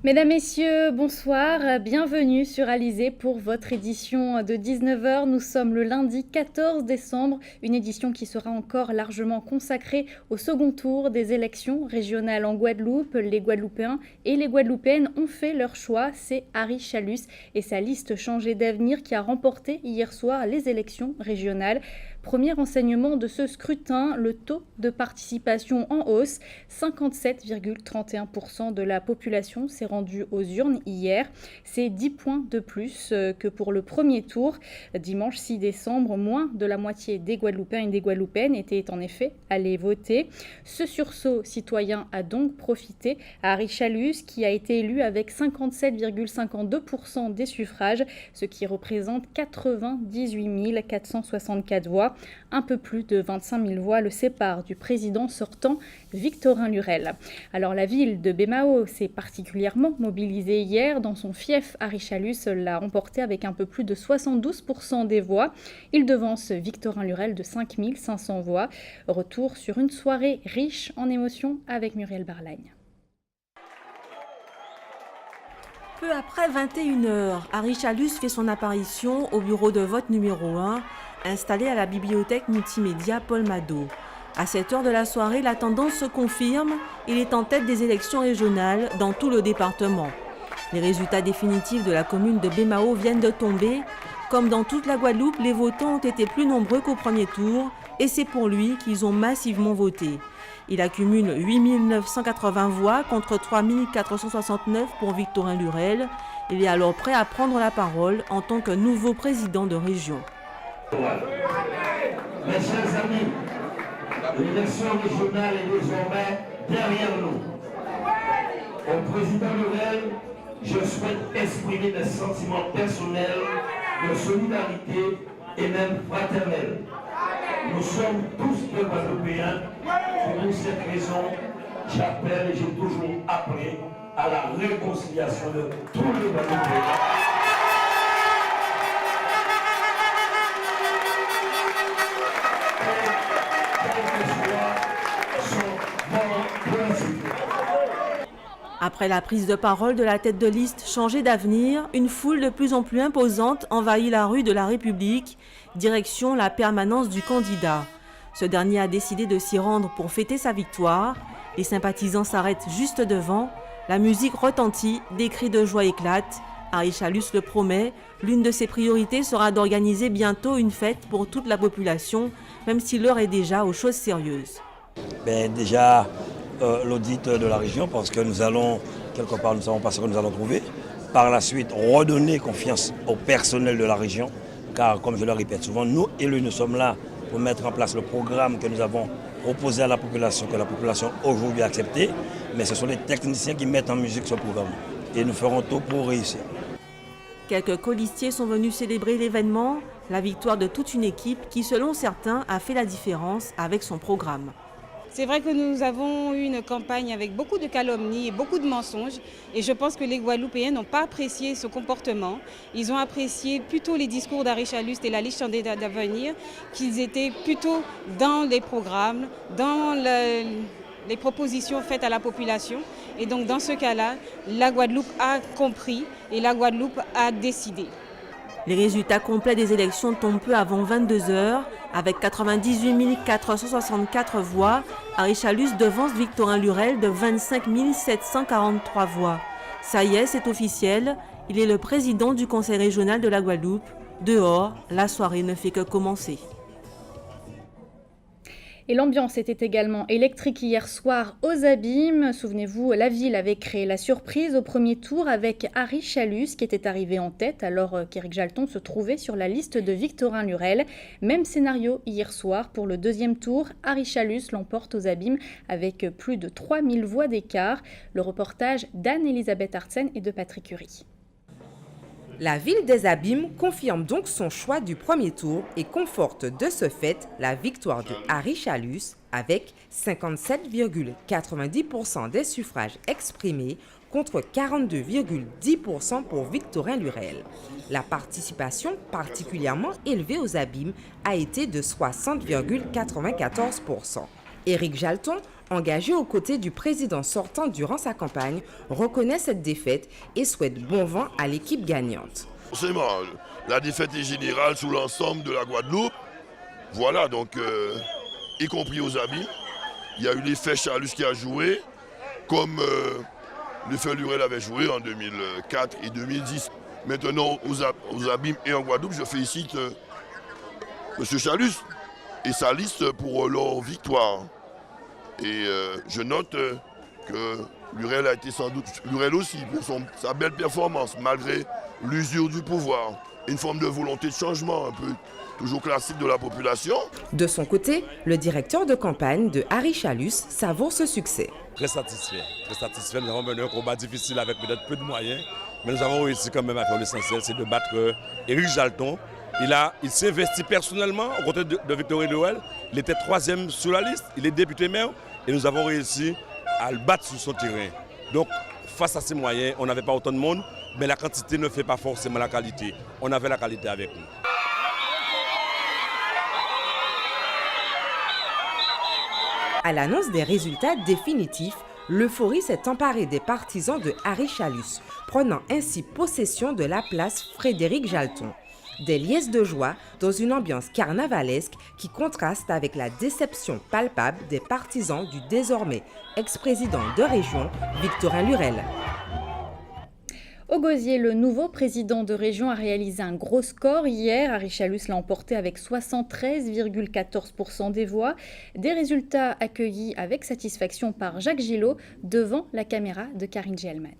Mesdames, Messieurs, bonsoir, bienvenue sur Alizé pour votre édition de 19 heures. Nous sommes le lundi 14 décembre, une édition qui sera encore largement consacrée au second tour des élections régionales en Guadeloupe. Les Guadeloupéens et les Guadeloupéennes ont fait leur choix. C'est Harry Chalus et sa liste Changer d'avenir qui a remporté hier soir les élections régionales. Premier enseignement de ce scrutin, le taux de participation en hausse. 57,31% de la population s'est rendue aux urnes hier. C'est 10 points de plus que pour le premier tour. Dimanche 6 décembre, moins de la moitié des Guadeloupéens et des Guadeloupéennes étaient en effet allés voter. Ce sursaut citoyen a donc profité à Harry Chalus qui a été élu avec 57,52% des suffrages, ce qui représente 98 464 voix. Un peu plus de 25 000 voix le séparent du président sortant Victorin Lurel. Alors la ville de Baie-Mahault s'est particulièrement mobilisée hier. Dans son fief, Harry Chalus l'a remporté avec un peu plus de 72% des voix. Il devance Victorin Lurel de 5 500 voix. Retour sur une soirée riche en émotions avec Muriel Barlagne. Peu après 21h, Harry Chalus fait son apparition au bureau de vote numéro 1, installé à la bibliothèque multimédia Paul Mado. À cette heure de la soirée, la tendance se confirme. Il est en tête des élections régionales dans tout le département. Les résultats définitifs de la commune de Baie-Mahault viennent de tomber. Comme dans toute la Guadeloupe, les votants ont été plus nombreux qu'au premier tour et c'est pour lui qu'ils ont massivement voté. Il accumule 8 980 voix contre 3 469 pour Victorin Lurel. Il est alors prêt à prendre la parole en tant que nouveau président de région. Mes chers amis, l'élection régionale est désormais derrière nous. Au président Lurel, je souhaite exprimer des sentiments personnels de solidarité et même fraternelle. Nous sommes tous des Guadeloupéens et pour cette raison, j'appelle et j'ai toujours appelé à la réconciliation de tous les Guadeloupéens. Après la prise de parole de la tête de liste Changer d'avenir, une foule de plus en plus imposante envahit la rue de la République, direction la permanence du candidat. Ce dernier a décidé de s'y rendre pour fêter sa victoire. Les sympathisants s'arrêtent juste devant. La musique retentit, des cris de joie éclatent. Harry Chalus le promet, l'une de ses priorités sera d'organiser bientôt une fête pour toute la population, même si l'heure est déjà aux choses sérieuses. Déjà, l'audit de la région, parce que nous allons, quelque part, nous savons pas ce que nous allons trouver. Par la suite, redonner confiance au personnel de la région, car comme je le répète souvent, nous élus, nous sommes là pour mettre en place le programme que nous avons proposé à la population, que la population aujourd'hui a accepté, mais ce sont les techniciens qui mettent en musique ce programme. Et nous ferons tout pour réussir. Quelques colistiers sont venus célébrer l'événement, la victoire de toute une équipe qui, selon certains, a fait la différence avec son programme. C'est vrai que nous avons eu une campagne avec beaucoup de calomnies et beaucoup de mensonges et je pense que les Guadeloupéens n'ont pas apprécié ce comportement. Ils ont apprécié plutôt les discours d'Harry Chalus et la liste Changer d'avenir, qu'ils étaient plutôt dans les programmes, dans les propositions faites à la population. Et donc dans ce cas-là, la Guadeloupe a compris et la Guadeloupe a décidé. Les résultats complets des élections tombent peu avant 22h. Avec 98 464 voix, Harry Chalus devance Victorin Lurel de 25 743 voix. Ça y est, c'est officiel. Il est le président du conseil régional de la Guadeloupe. Dehors, la soirée ne fait que commencer. Et l'ambiance était également électrique hier soir aux Abîmes. Souvenez-vous, la ville avait créé la surprise au premier tour avec Harry Chalus qui était arrivé en tête alors qu'Éric Jalton se trouvait sur la liste de Victorin Lurel. Même scénario hier soir pour le deuxième tour. Harry Chalus l'emporte aux Abîmes avec plus de 3000 voix d'écart. Le reportage d'Anne-Elisabeth Artsen et de Patrick Curie. La ville des Abîmes confirme donc son choix du premier tour et conforte de ce fait la victoire de Harry Chalus avec 57,90% des suffrages exprimés contre 42,10% pour Victorin Lurel. La participation particulièrement élevée aux Abîmes a été de 60,94%. Éric Jalton, engagé aux côtés du président sortant durant sa campagne, reconnaît cette défaite et souhaite bon vent à l'équipe gagnante. Forcément, la défaite est générale sur l'ensemble de la Guadeloupe. Voilà, donc, y compris aux Abîmes. Il y a eu l'effet Chalus qui a joué, comme l'effet Lurel avait joué en 2004 et 2010. Maintenant, aux Abîmes et en Guadeloupe, je félicite M. Chalus et sa liste pour leur victoire. Et je note que Lurel a été sans doute, Lurel aussi, pour sa belle performance, malgré l'usure du pouvoir. Une forme de volonté de changement, un peu toujours classique de la population. De son côté, le directeur de campagne de Harry Chalus savoure ce succès. Très satisfait. Nous avons mené un combat difficile avec peut-être peu de moyens, mais nous avons réussi quand même à faire l'essentiel, c'est de battre Éric Jalton. Il s'est investi personnellement aux côtés de Victorien Lurel. Il était 3e sur la liste, il est député maire et nous avons réussi à le battre sur son terrain. Donc face à ces moyens, on n'avait pas autant de monde, mais la quantité ne fait pas forcément la qualité. On avait la qualité avec nous. À l'annonce des résultats définitifs, l'euphorie s'est emparée des partisans de Harry Chalus, prenant ainsi possession de la place Frédéric Jalton. Des liesses de joie dans une ambiance carnavalesque qui contraste avec la déception palpable des partisans du désormais ex-président de région, Victorin Lurel. Au Gosier, le nouveau président de région a réalisé un gros score hier. Harry Chalus l'a emporté avec 73,14% des voix. Des résultats accueillis avec satisfaction par Jacques Gillot devant la caméra de Karine Gielman.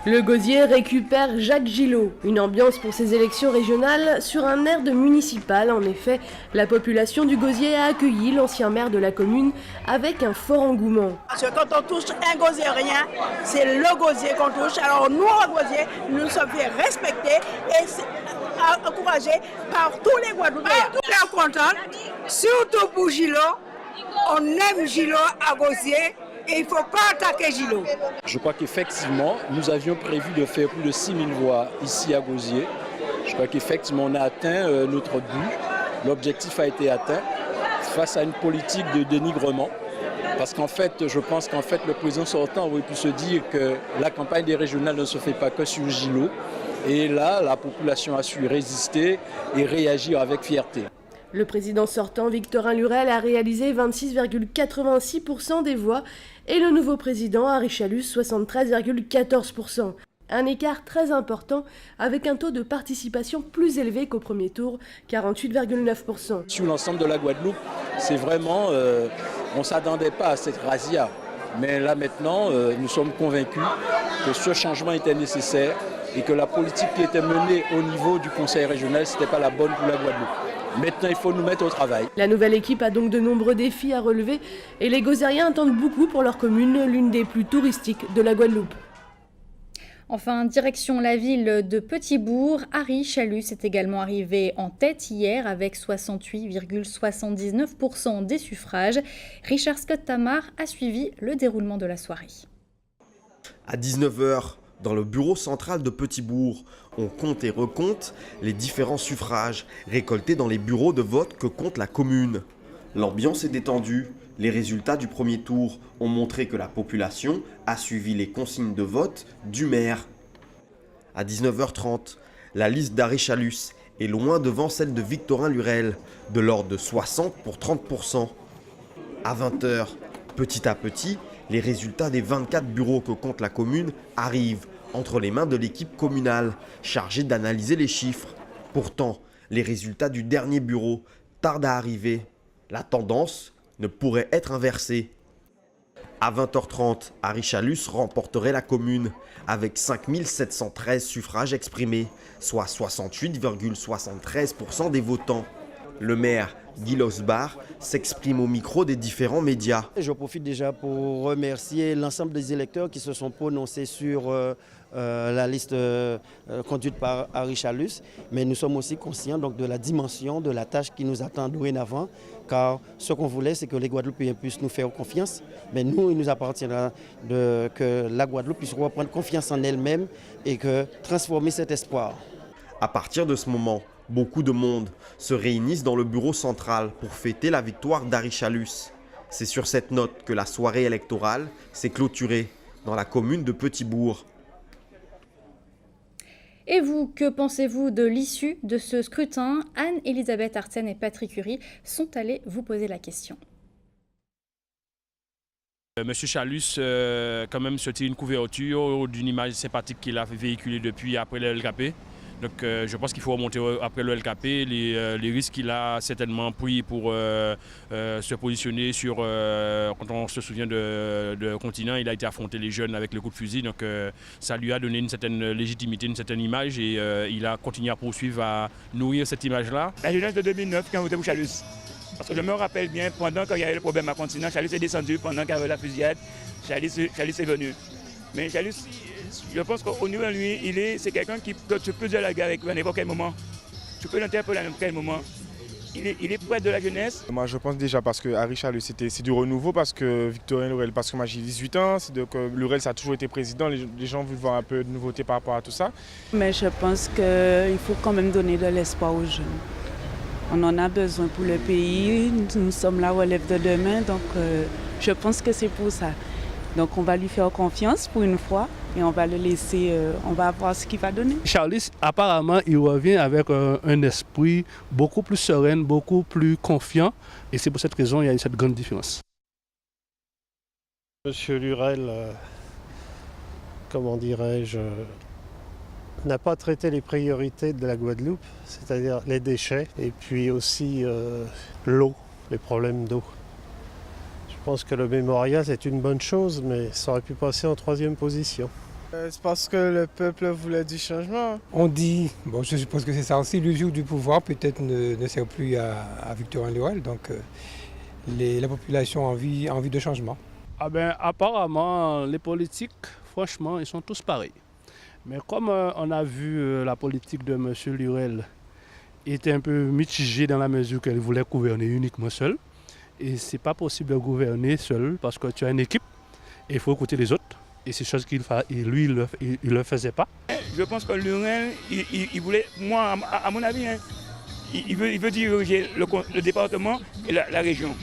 Le Gosier récupère Jacques Gillot. Une ambiance pour ces élections régionales sur un air de municipal. En effet, la population du Gosier a accueilli l'ancien maire de la commune avec un fort engouement. Parce que quand on touche un Gosiérien, c'est le Gosier qu'on touche. Alors nous, au Gosier, nous nous sommes fait respecter et encouragés par tous les Guadeloupéens. Tous les contents, surtout pour Gillot. On aime Gillot à Gosier. Et il ne faut pas attaquer Gillot. Je crois qu'effectivement, nous avions prévu de faire plus de 6 000 voix ici à Gosier. Je crois qu'effectivement, on a atteint notre but. L'objectif a été atteint face à une politique de dénigrement. Parce qu'en fait, je pense qu'en fait, le président sortant aurait pu se dire que la campagne des régionales ne se fait pas que sur Gillot. Et là, la population a su résister et réagir avec fierté. Le président sortant, Victorin Lurel, a réalisé 26,86% des voix et le nouveau président, Harry Chalus, 73,14%. Un écart très important avec un taux de participation plus élevé qu'au premier tour, 48,9%. Sur l'ensemble de la Guadeloupe, c'est vraiment, on ne s'attendait pas à cette razzia. Mais là maintenant, nous sommes convaincus que ce changement était nécessaire et que la politique qui était menée au niveau du conseil régional, ce n'était pas la bonne pour la Guadeloupe. Maintenant, il faut nous mettre au travail. La nouvelle équipe a donc de nombreux défis à relever et les Gosiériens attendent beaucoup pour leur commune, l'une des plus touristiques de la Guadeloupe. Enfin, direction la ville de Petit-Bourg, Harry Chalus est également arrivé en tête hier avec 68,79% des suffrages. Richard Scott Tamar a suivi le déroulement de la soirée. À 19h, dans le bureau central de Petit-Bourg, on compte et recompte les différents suffrages récoltés dans les bureaux de vote que compte la commune. L'ambiance est détendue. Les résultats du premier tour ont montré que la population a suivi les consignes de vote du maire. À 19h30, la liste d'Harry Chalus est loin devant celle de Victorin Lurel, de l'ordre de 60 pour 30%. À 20h, petit à petit, les résultats des 24 bureaux que compte la commune arrivent entre les mains de l'équipe communale chargée d'analyser les chiffres. Pourtant, les résultats du dernier bureau tardent à arriver. La tendance ne pourrait être inversée. À 20h30, Harry Chalus remporterait la commune avec 5 713 suffrages exprimés, soit 68,73% des votants. Le maire Guy Losbar s'exprime au micro des différents médias. Je profite déjà pour remercier l'ensemble des électeurs qui se sont prononcés sur la liste conduite par Harry Chalus, mais nous sommes aussi conscients donc, de la dimension de la tâche qui nous attend dorénavant, car ce qu'on voulait, c'est que les Guadeloupéens puissent nous faire confiance, mais nous, il nous appartiendra que la Guadeloupe puisse reprendre confiance en elle-même et que transformer cet espoir. À partir de ce moment, Beaucoup de monde se réunissent dans le bureau central pour fêter la victoire d'Arichalus. C'est sur cette note que la soirée électorale s'est clôturée dans la commune de Petit-Bourg. Et vous, que pensez-vous de l'issue de ce scrutin? Anne-Elisabeth Artsen et Patrick Curie sont allés vous poser la question. Monsieur Chalus, quand même, se tire une couverture d'une image sympathique qu'il a véhiculée depuis après le LKP. Donc je pense qu'il faut remonter après le LKP, les risques qu'il a certainement pris pour se positionner sur, quand on se souvient de Continent, il a été affronté les jeunes avec le coup de fusil, donc ça lui a donné une certaine légitimité, une certaine image et il a continué à poursuivre, à nourrir cette image-là. La jeunesse de 2009 qui a voté pour Chalus. Parce que je me rappelle bien, pendant qu'il y avait le problème à Continent, Chalus est descendu, pendant qu'il y avait la fusillade, Chalus est venu. Mais Chalus, je pense qu'au niveau de lui, c'est quelqu'un que tu peux dire la guerre avec lui à n'importe quel moment. Tu peux l'interpeller à n'importe quel moment. Il est près de la jeunesse. Moi je pense déjà parce que Arichalus c'est du renouveau, parce que Victorien Lurel, parce que moi j'ai 18 ans, Lurel ça a toujours été président, les gens veulent voir un peu de nouveauté par rapport à tout ça. Mais je pense qu'il faut quand même donner de l'espoir aux jeunes. On en a besoin pour le pays, nous sommes la relève de demain, donc je pense que c'est pour ça. Donc on va lui faire confiance pour une fois et on va le laisser, on va voir ce qu'il va donner. Chalus, apparemment, il revient avec un esprit beaucoup plus serein, beaucoup plus confiant et c'est pour cette raison qu'il y a cette grande différence. Monsieur Lurel, comment dirais-je, n'a pas traité les priorités de la Guadeloupe, c'est-à-dire les déchets et puis aussi l'eau, les problèmes d'eau. Je pense que le mémorial c'est une bonne chose, mais ça aurait pu passer en 3e position. C'est parce que le peuple voulait du changement. On dit, bon je suppose que c'est ça aussi, l'usure du pouvoir peut-être ne sert plus à Victorien Lurel, donc la population a envie de changement. Apparemment, les politiques, franchement, ils sont tous pareils. Mais comme on a vu la politique de M. Lurel était un peu mitigée dans la mesure qu'elle voulait gouverner uniquement seule, et c'est pas possible de gouverner seul parce que tu as une équipe et il faut écouter les autres. Et c'est chose qu'il fait, et lui, il le faisait pas. Je pense que Lurel, il voulait, moi, à mon avis, hein, il veut diriger le département et la région.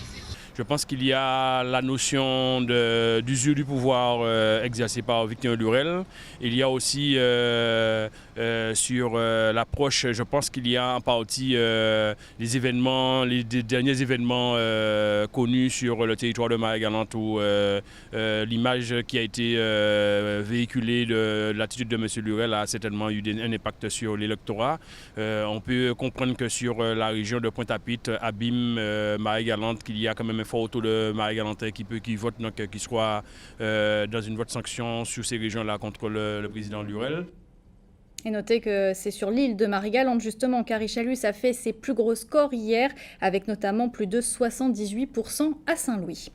Je pense qu'il y a la notion d'usure du pouvoir exercée par Victorien Lurel. Il y a aussi sur l'approche, je pense qu'il y a en partie les événements, les derniers événements connus sur le territoire de Marie-Galante où l'image qui a été véhiculée de l'attitude de M. Lurel a certainement eu un impact sur l'électorat. On peut comprendre que sur la région de Pointe-à-Pitre, Abîme, Marie-Galante, qu'il y a quand même fort autour de Marie-Galantais qui vote, donc qui soit dans une vote sanction sur ces régions-là contre le président Lurel. Et notez que c'est sur l'île de Marie-Galante justement qu'Arichalus a fait ses plus gros scores hier, avec notamment plus de 78% à Saint-Louis.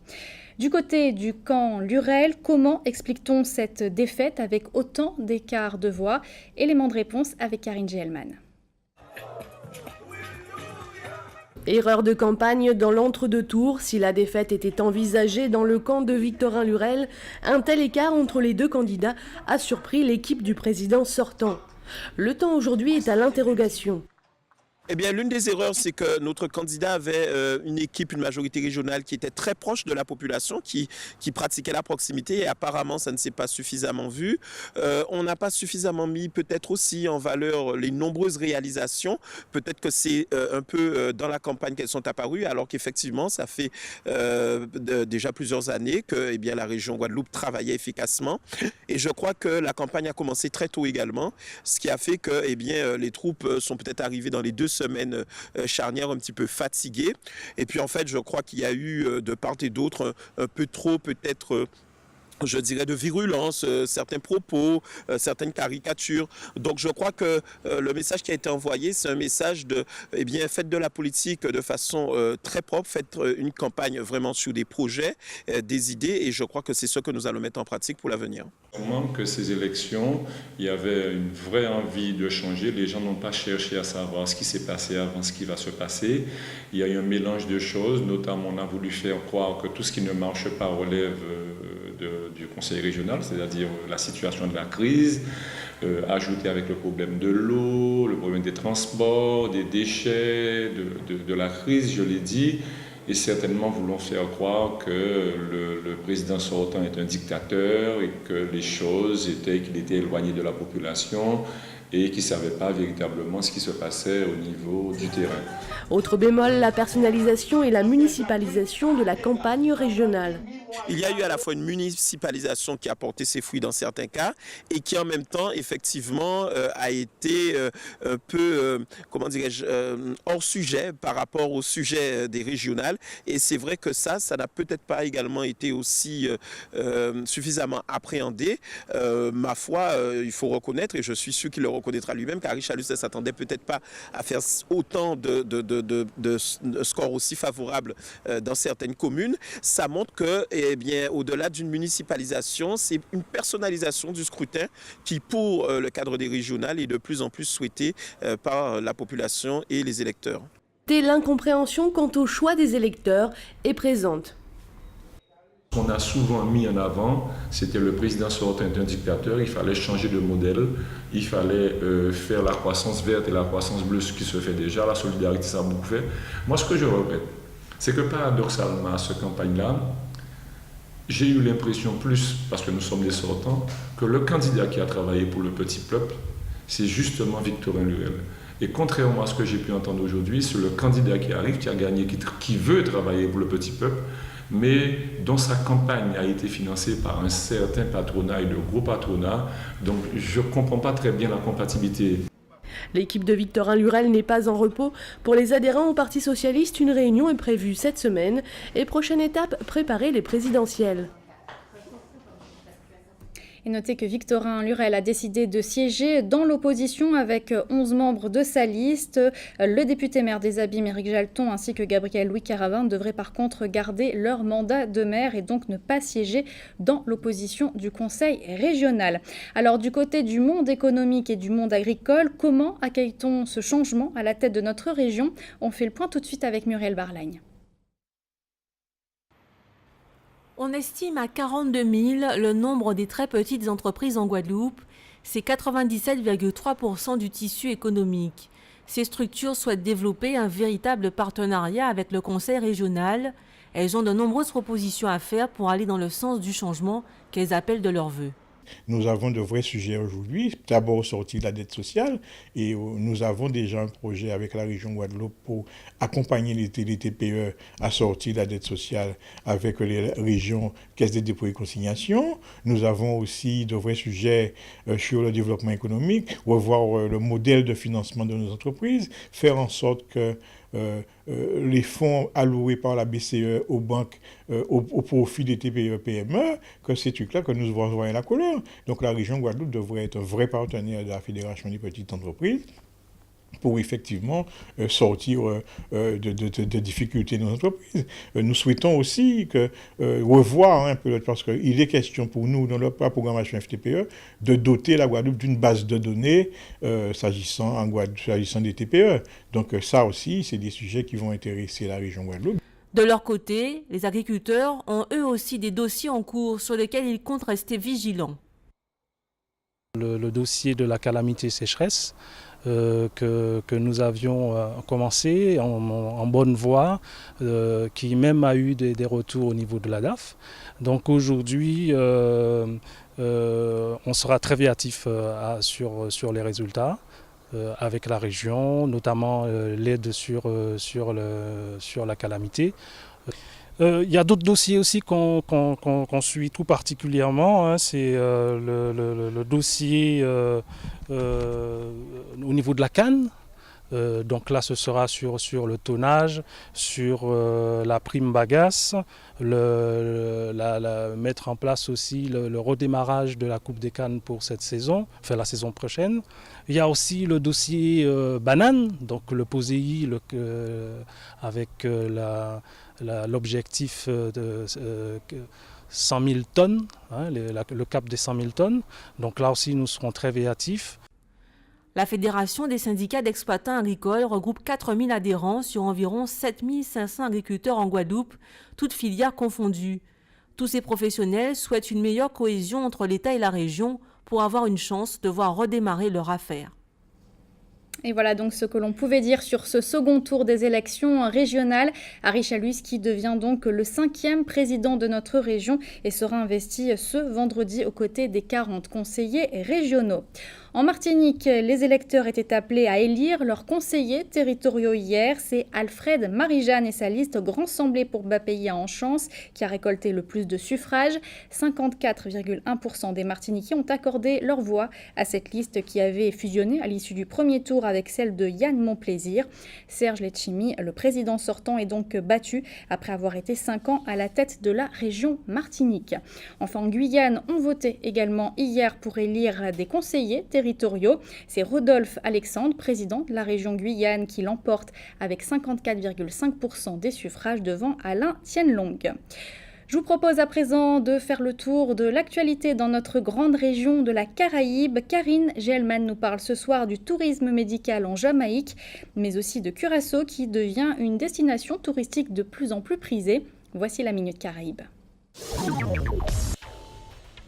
Du côté du camp Lurel, comment explique-t-on cette défaite avec autant d'écart de voix? Élément de réponse avec Karine Gielman. Erreur de campagne dans l'entre-deux-tours. Si la défaite était envisagée dans le camp de Victorien Lurel, un tel écart entre les deux candidats a surpris l'équipe du président sortant. Le temps aujourd'hui est à l'interrogation. Eh bien, l'une des erreurs, c'est que notre candidat avait une équipe, une majorité régionale qui était très proche de la population, qui pratiquait la proximité et apparemment, ça ne s'est pas suffisamment vu. On n'a pas suffisamment mis peut-être aussi en valeur les nombreuses réalisations. Peut-être que c'est un peu dans la campagne qu'elles sont apparues, alors qu'effectivement, ça fait déjà plusieurs années que la région Guadeloupe travaillait efficacement. Et je crois que la campagne a commencé très tôt également, ce qui a fait que les troupes sont peut-être arrivées dans les 2 semaines charnières un petit peu fatiguées. Et puis en fait, je crois qu'il y a eu de part et d'autre un peu trop peut-être... je dirais de virulence, certains propos, certaines caricatures. Donc je crois que le message qui a été envoyé, c'est un message de, faites de la politique de façon très propre, faites une campagne vraiment sur des projets, des idées, et je crois que c'est ce que nous allons mettre en pratique pour l'avenir. Sûrement que ces élections, il y avait une vraie envie de changer. Les gens n'ont pas cherché à savoir ce qui s'est passé avant ce qui va se passer. Il y a eu un mélange de choses, notamment on a voulu faire croire que tout ce qui ne marche pas relève du conseil régional, c'est-à-dire la situation de la crise, ajouté avec le problème de l'eau, le problème des transports, des déchets, de la crise, je l'ai dit, et certainement voulons faire croire que le président sortant est un dictateur et que les choses étaient qu'il était éloigné de la population et qu'il ne savait pas véritablement ce qui se passait au niveau du terrain. Autre bémol, la personnalisation et la municipalisation de la campagne régionale. Il y a eu à la fois une municipalisation qui a porté ses fruits dans certains cas et qui en même temps effectivement a été un peu, comment dirais-je, hors sujet par rapport au sujet des régionales. Et c'est vrai que ça n'a peut-être pas également été aussi suffisamment appréhendé. Ma foi, il faut reconnaître, et je suis sûr qu'il le reconnaîtra lui-même, qu'Arichalus ne s'attendait peut-être pas à faire autant de scores aussi favorables dans certaines communes. Ça montre que, eh bien, au-delà d'une municipalisation, c'est une personnalisation du scrutin qui, pour le cadre des régionales, est de plus en plus souhaitée par la population et les électeurs. L'incompréhension quant au choix des électeurs est présente. Ce qu'on a souvent mis en avant, c'était le président sortant est un dictateur, il fallait changer de modèle, il fallait faire la croissance verte et la croissance bleue, ce qui se fait déjà, la solidarité, ça a beaucoup fait. Moi, ce que je regrette, c'est que paradoxalement, à cette campagne-là, j'ai eu l'impression plus, parce que nous sommes les sortants, que le candidat qui a travaillé pour le petit peuple, c'est justement Victorin Lurel. Et contrairement à ce que j'ai pu entendre aujourd'hui, c'est le candidat qui arrive, qui a gagné, qui veut travailler pour le petit peuple, mais dont sa campagne a été financée par un certain patronat et de gros patronats. Donc je ne comprends pas très bien la compatibilité. L'équipe de Victorin Lurel n'est pas en repos. Pour les adhérents au Parti socialiste, une réunion est prévue cette semaine. Et prochaine étape, préparer les présidentielles. Et notez que Victorin Lurel a décidé de siéger dans l'opposition avec 11 membres de sa liste. Le député maire des Abîmes, Éric Jalton, ainsi que Gabriel Louis Caravane devraient par contre garder leur mandat de maire et donc ne pas siéger dans l'opposition du conseil régional. Alors du côté du monde économique et du monde agricole, comment accueille-t-on ce changement à la tête de notre région? On fait le point tout de suite avec Muriel Barlagne. On estime à 42 000 le nombre des très petites entreprises en Guadeloupe. C'est 97,3% du tissu économique. Ces structures souhaitent développer un véritable partenariat avec le conseil régional. Elles ont de nombreuses propositions à faire pour aller dans le sens du changement qu'elles appellent de leur vœu. Nous avons de vrais sujets aujourd'hui. D'abord sortir de la dette sociale et nous avons déjà un projet avec la région Guadeloupe pour accompagner les TPE à sortir de la dette sociale avec les régions Caisse des dépôts et consignations. Nous avons aussi de vrais sujets sur le développement économique, revoir le modèle de financement de nos entreprises, faire en sorte que les fonds alloués par la BCE aux banques au profit des TPE-PME, que ces trucs-là que nous voyons la couleur. Donc la région Guadeloupe devrait être un vrai partenaire de la Fédération des petites entreprises pour effectivement sortir de difficultés de nos entreprises. Nous souhaitons aussi revoir un peu, parce qu'il est question pour nous, dans la programmation FTPE, de doter la Guadeloupe d'une base de données s'agissant des TPE. Donc ça aussi, c'est des sujets qui vont intéresser la région Guadeloupe. De leur côté, les agriculteurs ont eux aussi des dossiers en cours sur lesquels ils comptent rester vigilants. Le dossier de la calamité sécheresse, que nous avions commencé en bonne voie, qui même a eu des retours au niveau de la DAF. Donc aujourd'hui, on sera très réactif sur les résultats avec la région, notamment l'aide sur la calamité. Il y a d'autres dossiers aussi qu'on suit tout particulièrement, hein. C'est le dossier au niveau de la canne. Donc là, ce sera sur le tonnage, sur la prime bagasse, mettre en place aussi le redémarrage de la coupe des cannes pour cette saison, enfin la saison prochaine. Il y a aussi le dossier banane, donc le POSEI avec l'objectif de 100 000 tonnes, hein, le cap des 100 000 tonnes. Donc là aussi, nous serons très réactifs. La Fédération des syndicats d'exploitants agricoles regroupe 4 000 adhérents sur environ 7 500 agriculteurs en Guadeloupe, toutes filières confondues. Tous ces professionnels souhaitent une meilleure cohésion entre l'État et la région pour avoir une chance de voir redémarrer leur affaire. Et voilà donc ce que l'on pouvait dire sur ce second tour des élections régionales. Henri Chalus qui devient donc le 5e président de notre région et sera investi ce vendredi aux côtés des 40 conseillers régionaux. En Martinique, les électeurs étaient appelés à élire leurs conseillers territoriaux hier. C'est Alfred Marie-Jeanne et sa liste Grand Semblé pour Bapéia en Chance qui a récolté le plus de suffrages. 54,1% des Martiniquais ont accordé leur voix à cette liste qui avait fusionné à l'issue du premier tour avec celle de Yann Monplaisir. Serge Letchimy, le président sortant, est donc battu après avoir été 5 ans à la tête de la région Martinique. Enfin, en Guyane, on votait également hier pour élire des conseillers territoriaux. C'est Rodolphe Alexandre, président de la région Guyane, qui l'emporte avec 54,5% des suffrages devant Alain Tienlong. Je vous propose à présent de faire le tour de l'actualité dans notre grande région de la Caraïbe. Karine Gelman nous parle ce soir du tourisme médical en Jamaïque, mais aussi de Curaçao qui devient une destination touristique de plus en plus prisée. Voici la Minute Caraïbe.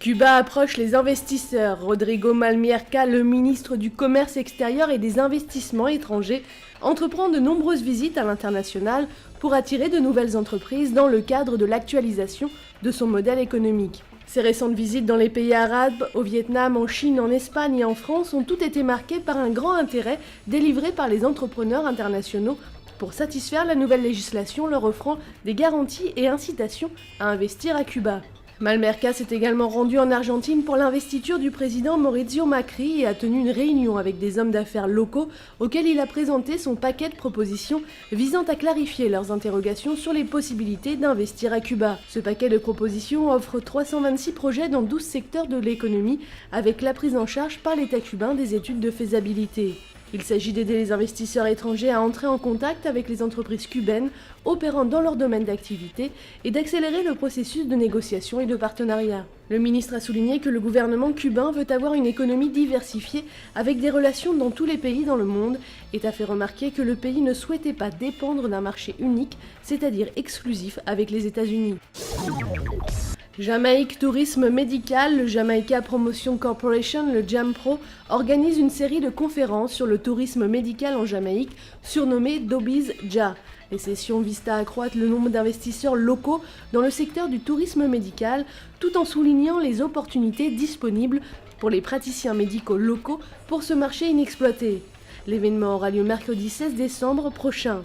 Cuba approche les investisseurs. Rodrigo Malmierca, le ministre du Commerce extérieur et des investissements étrangers, entreprend de nombreuses visites à l'international pour attirer de nouvelles entreprises dans le cadre de l'actualisation de son modèle économique. Ces récentes visites dans les pays arabes, au Vietnam, en Chine, en Espagne et en France ont toutes été marquées par un grand intérêt délivré par les entrepreneurs internationaux pour satisfaire la nouvelle législation leur offrant des garanties et incitations à investir à Cuba. Malmierca s'est également rendu en Argentine pour l'investiture du président Mauricio Macri et a tenu une réunion avec des hommes d'affaires locaux auxquels il a présenté son paquet de propositions visant à clarifier leurs interrogations sur les possibilités d'investir à Cuba. Ce paquet de propositions offre 326 projets dans 12 secteurs de l'économie avec la prise en charge par l'État cubain des études de faisabilité. Il s'agit d'aider les investisseurs étrangers à entrer en contact avec les entreprises cubaines opérant dans leur domaine d'activité et d'accélérer le processus de négociation et de partenariat. Le ministre a souligné que le gouvernement cubain veut avoir une économie diversifiée avec des relations dans tous les pays dans le monde et a fait remarquer que le pays ne souhaitait pas dépendre d'un marché unique, c'est-à-dire exclusif avec les États-Unis. Jamaïque Tourisme Médical, le Jamaica Promotion Corporation, le JAMPRO, organise une série de conférences sur le tourisme médical en Jamaïque, surnommée Dobies Ja. Les sessions visent à accroître le nombre d'investisseurs locaux dans le secteur du tourisme médical, tout en soulignant les opportunités disponibles pour les praticiens médicaux locaux pour ce marché inexploité. L'événement aura lieu mercredi 16 décembre prochain.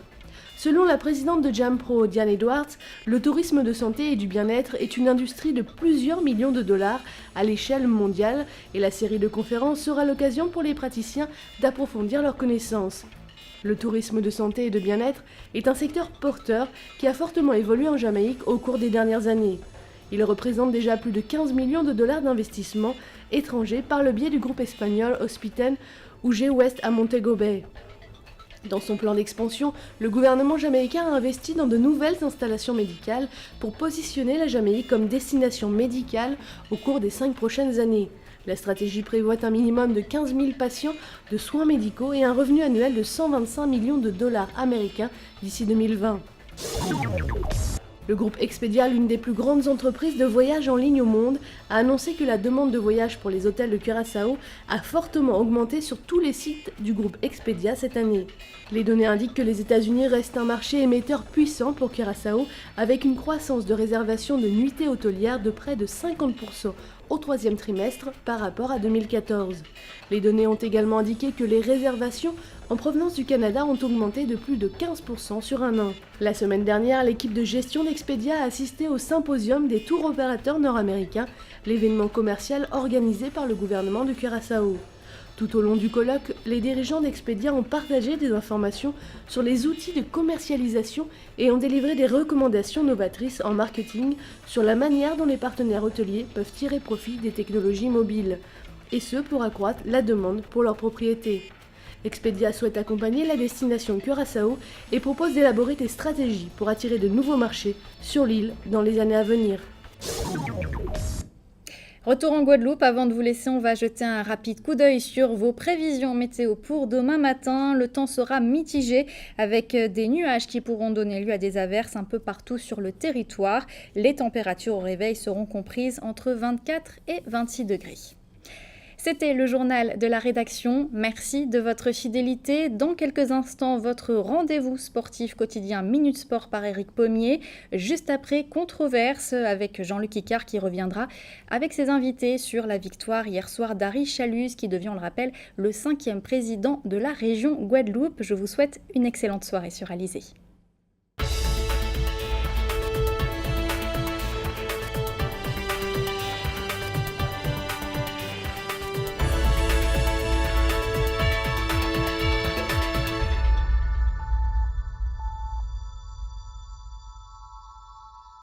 Selon la présidente de JAMPRO, Diane Edwards, le tourisme de santé et du bien-être est une industrie de plusieurs millions de dollars à l'échelle mondiale et la série de conférences sera l'occasion pour les praticiens d'approfondir leurs connaissances. Le tourisme de santé et de bien-être est un secteur porteur qui a fortement évolué en Jamaïque au cours des dernières années. Il représente déjà plus de 15 millions de dollars d'investissement étrangers par le biais du groupe espagnol Hospital ou G-West à Montego Bay. Dans son plan d'expansion, le gouvernement jamaïcain a investi dans de nouvelles installations médicales pour positionner la Jamaïque comme destination médicale au cours des 5 prochaines années. La stratégie prévoit un minimum de 15 000 patients de soins médicaux et un revenu annuel de 125 millions de dollars américains d'ici 2020. Le groupe Expedia, l'une des plus grandes entreprises de voyage en ligne au monde, a annoncé que la demande de voyage pour les hôtels de Curaçao a fortement augmenté sur tous les sites du groupe Expedia cette année. Les données indiquent que les États-Unis restent un marché émetteur puissant pour Curaçao, avec une croissance de réservation de nuitées hôtelières de près de 50% au troisième trimestre par rapport à 2014. Les données ont également indiqué que les réservations en provenance du Canada ont augmenté de plus de 15% sur un an. La semaine dernière, l'équipe de gestion d'Expedia a assisté au symposium des tours opérateurs nord-américains, l'événement commercial organisé par le gouvernement de Curaçao. Tout au long du colloque, les dirigeants d'Expedia ont partagé des informations sur les outils de commercialisation et ont délivré des recommandations novatrices en marketing sur la manière dont les partenaires hôteliers peuvent tirer profit des technologies mobiles, et ce pour accroître la demande pour leurs propriétés. Expedia souhaite accompagner la destination Curaçao et propose d'élaborer des stratégies pour attirer de nouveaux marchés sur l'île dans les années à venir. Retour en Guadeloupe, avant de vous laisser, on va jeter un rapide coup d'œil sur vos prévisions météo pour demain matin. Le temps sera mitigé avec des nuages qui pourront donner lieu à des averses un peu partout sur le territoire. Les températures au réveil seront comprises entre 24 et 26 degrés. C'était le journal de la rédaction. Merci de votre fidélité. Dans quelques instants, votre rendez-vous sportif quotidien Minute Sport par Éric Pommier. Juste après, Controverse avec Jean-Luc Icard qui reviendra avec ses invités sur la victoire hier soir d'Harry Chalus qui devient, on le rappelle, le 5e président de la région Guadeloupe. Je vous souhaite une excellente soirée sur Alizé.